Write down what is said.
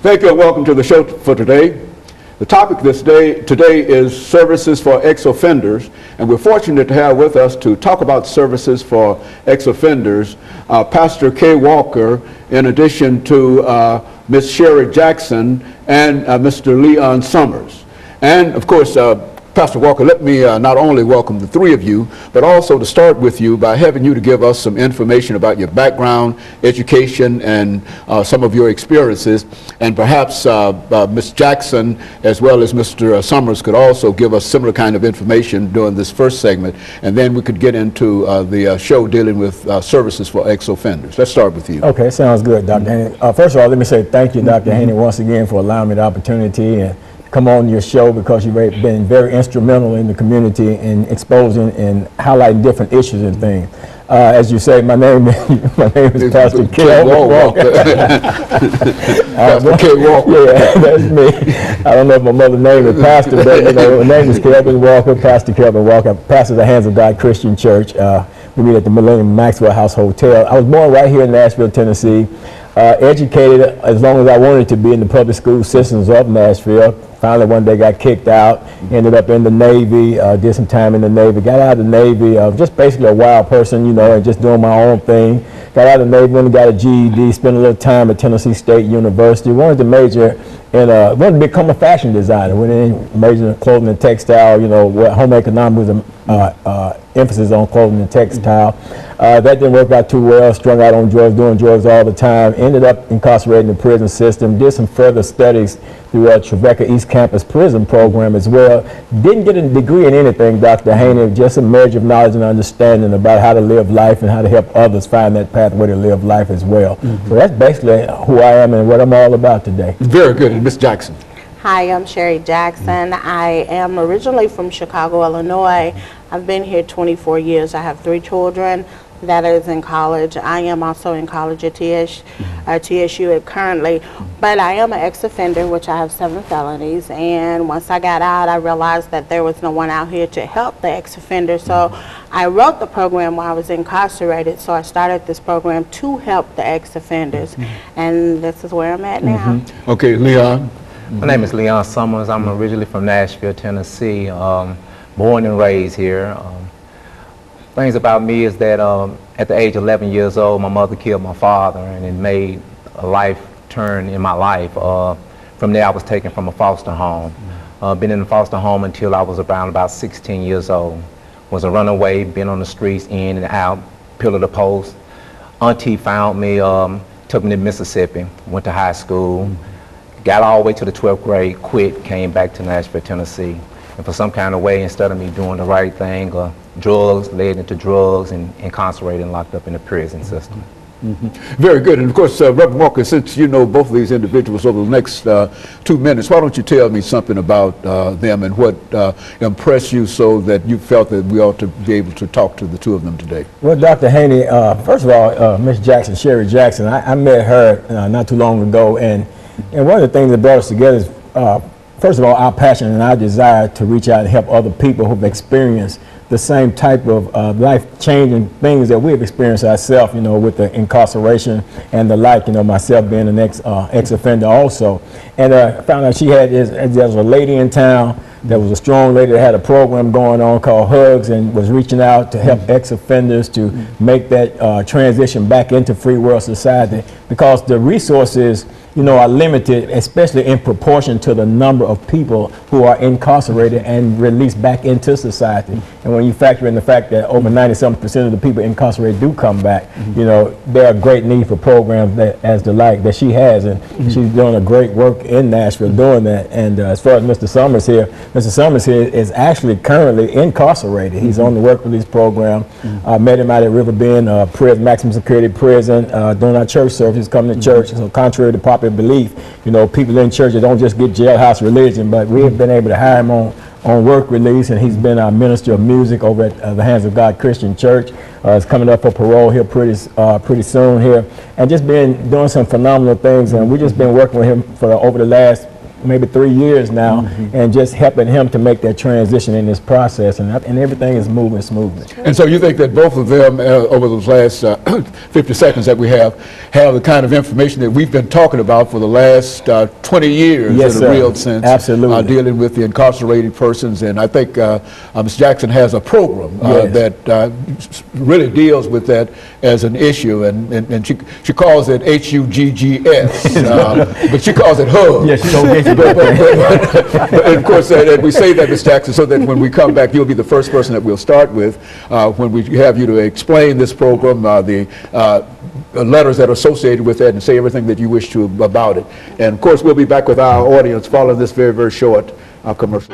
Thank you and welcome to the show for today. The topic today is services for ex-offenders, and we're fortunate to have with us to talk about services for ex-offenders Pastor KWalker, in addition to Ms. Sherry Jackson and Mr. LSummers. And of course, Pastor Walker, let me not only welcome the three of you, but also to start with you by having you to give us some information about your background, education, and some of your experiences. And perhaps Ms. Jackson, as well as Mr. Summers, could also give us similar kind of information during this first segment. And then we could get into the show dealing with services for ex-offenders. Let's start with you. Okay, sounds good, Dr. Haney. First of all, let me say thank you, Dr. Haney, once again for allowing me the opportunity and come on your show, because you've been very instrumental in the community in exposing and highlighting different issues and things. As you say, my name is Pastor KWalker. Pastor KWalker. Yeah, that's me. I don't know if my mother's name is Pastor, but you know, my name is KWalker, Pastor KWalker. Pastor of the Hands of God Christian Church. We meet at the Millennium Maxwell House Hotel. I was born right here in Nashville, Tennessee. Educated as long as I wanted to be in the public school systems of Nashville. Finally one day got kicked out, ended up in the Navy, did some time in the Navy, got out of the Navy, just basically a wild person, you know, and just doing my own thing. Got out of the Navy, went and got a GED, spent a little time at Tennessee State University, wanted to major in, wanted to become a fashion designer, went in, majored in clothing and textile, you know, home economics was emphasis on clothing and textile. That didn't work out too well, strung out on drugs, doing drugs all the time, ended up incarcerated in the prison system, did some further studies through Tribeca East Campus prison program as well. Didn't get a degree in anything, Dr. Haney, just a measure of knowledge and understanding about how to live life and how to help others find that pathway to live life as well. So that's basically who I am and what I'm all about today. Very good. And Ms. Jackson. Hi, I'm Sherry Jackson. I am originally from Chicago, Illinois. I've been here 24 years. I have 3 children that is in college. I am also in college at TSU currently, but I am an ex-offender, which I have 7 felonies. And once I got out, I realized that there was no one out here to help the ex-offenders. So I wrote the program while I was incarcerated. So I started this program to help the ex-offenders, and this is where I'm at now. Okay, Leon. My name is LSummers. I'm originally from Nashville, Tennessee, born and raised here. Things about me is that at the age of 11 years old, my mother killed my father, and it made a life turn in my life. From there, I was taken from a foster home. Been in a foster home until I was around about 16 years old. Was a runaway, been on the streets, in and out, pillar to post. Auntie found me, took me to Mississippi, went to high school, got all the way to the 12th grade, quit, came back to Nashville, Tennessee. And for some kind of way, instead of me doing the right thing, drugs led into drugs and incarcerated and locked up in the prison system. Very good. And of course, Reverend Walker, since you know both of these individuals over the next 2 minutes, why don't you tell me something about them and what impressed you so that you felt that we ought to be able to talk to the 2 of them today? Well, Dr. Haney, first of all, Ms. Jackson, Sherry Jackson, I met her not too long ago, and one of the things that brought us together is, first of all, our passion and our desire to reach out and help other people who've experienced the same type of life-changing things that we've experienced ourselves, you know, with the incarceration and the like, you know, myself being an ex-offender also. And I found out there was a lady in town that was a strong lady that had a program going on called Hugs, and was reaching out to help ex-offenders to make that transition back into free world society, because the resources, you know, are limited, especially in proportion to the number of people who are incarcerated and released back into society. And when you factor in the fact that over 90-something% of the people incarcerated do come back, you know, there are great need for programs as the like that she has, and she's doing a great work in Nashville doing that. And as far as Mr. Summers here is actually currently incarcerated. He's on the work release program. I met him out at Riverbend prison, maximum security prison, doing our church services, coming to church. So contrary to popular belief, you know, people in churches don't just get jailhouse religion, but we have been able to hire him on work release, and he's been our minister of music over at the Hands of God Christian Church. He's coming up for parole here pretty soon here, and just been doing some phenomenal things. And we've just been working with him for over the last maybe 3 years now, and just helping him to make that transition in this process, and everything is moving smoothly. And so you think that both of them, over those last 50 seconds that we have the kind of information that we've been talking about for the last 20 years Yes, in sir. a real sense, Absolutely. dealing with the incarcerated persons. And I think Ms. Jackson has a program Yes. that really deals with that as an issue, and she calls it HUGGS, but she calls it HUG. Yes, she don't get you. And of course, we say that, Ms. Jackson, so that when we come back, you'll be the first person that we'll start with when we have you to explain this program, the letters that are associated with it, and say everything that you wish to about it. And of course, we'll be back with our audience following this very, very short commercial.